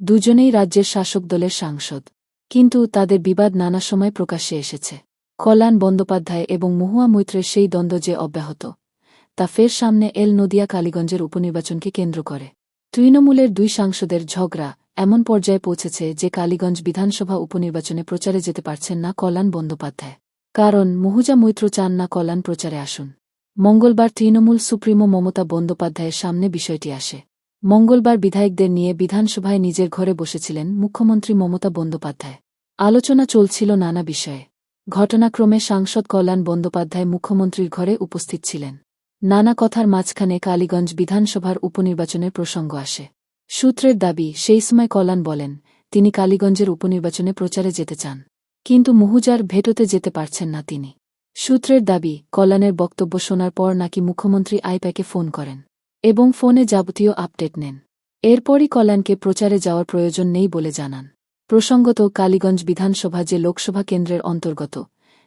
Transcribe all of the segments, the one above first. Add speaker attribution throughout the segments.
Speaker 1: দুজনেই রাজ্যের শাসক দলের সাংসদ, কিন্তু তাদের বিবাদ নানা সময় প্রকাশ্যে এসেছে। কল্যাণ বন্দ্যোপাধ্যায় এবং মহুয়া মৈত্রের সেই দ্বন্দ্ব যে অব্যাহত, তা ফের সামনে এল নদিয়া কালীগঞ্জের উপনির্বাচনকে কেন্দ্র করে। তৃণমূলের দুই সাংসদের ঝগড়া এমন পর্যায়ে পৌঁছেছে যে কালীগঞ্জ বিধানসভা উপনির্বাচনে প্রচারে যেতে পারছেন না কল্যাণ বন্দ্যোপাধ্যায়। কারণ মহুয়া মৈত্র চান না কল্যাণ প্রচারে আসুন। মঙ্গলবার তৃণমূল সুপ্রিমো মমতা বন্দ্যোপাধ্যায়ের সামনে বিষয়টি আসে। মঙ্গলবার বিধায়কদের নিয়ে বিধানসভায় নিজের ঘরে বসেছিলেন মুখ্যমন্ত্রী মমতা বন্দ্যোপাধ্যায়। আলোচনা চলছিল নানা বিষয়ে। ঘটনাক্রমে সাংসদ কল্যাণ বন্দ্যোপাধ্যায় মুখ্যমন্ত্রীর ঘরে উপস্থিত ছিলেন। নানা কথার মাঝখানে কালীগঞ্জ বিধানসভার উপনির্বাচনের প্রসঙ্গ আসে। সূত্রের দাবি, সেই সময় কল্যাণ বলেন তিনি কালীগঞ্জের উপনির্বাচনে প্রচারে যেতে চান, কিন্তু মহুজার ভেটোতে যেতে পারছেন না তিনি। সূত্রের দাবি, কল্যাণের বক্তব্য শোনার পর নাকি মুখ্যমন্ত্রী আইপ্যাকে ফোন করেন এবং ফোনে যাবতীয় আপডেট নেন। এরপরই কল্যাণকে প্রচারে যাওয়ার প্রয়োজন নেই বলে জানান। প্রসঙ্গত, কালীগঞ্জ বিধানসভা যে লোকসভা কেন্দ্রের অন্তর্গত,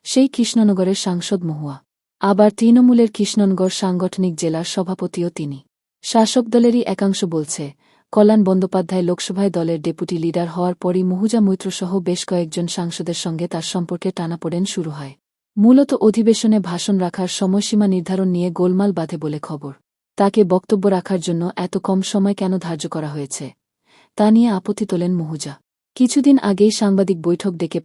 Speaker 1: সেই কৃষ্ণনগরের সাংসদ মহুয়া। আবার তৃণমূলের কৃষ্ণনগর সাংগঠনিক জেলার সভাপতিও তিনি। শাসক দলেরই একাংশ বলছে, কল্যাণ বন্দ্যোপাধ্যায় লোকসভায় দলের ডেপুটি লিডার হওয়ার পরই মহুয়া মৈত্রসহ বেশ কয়েকজন সাংসদের সঙ্গে তার সম্পর্কে টানাপোড়েন শুরু হয়। মূলত অধিবেশনে ভাষণ রাখার সময়সীমা নির্ধারণ নিয়ে গোলমাল বাধে বলে খবর। তাকে বক্তব্য রাখার জন্য এত কম সময় কেন ধার্য করা হয়েছে, তা নিয়ে আপত্তি তোলেন মহুয়া। কিছুদিন আগেই সাংবাদিক বৈঠক ডেকে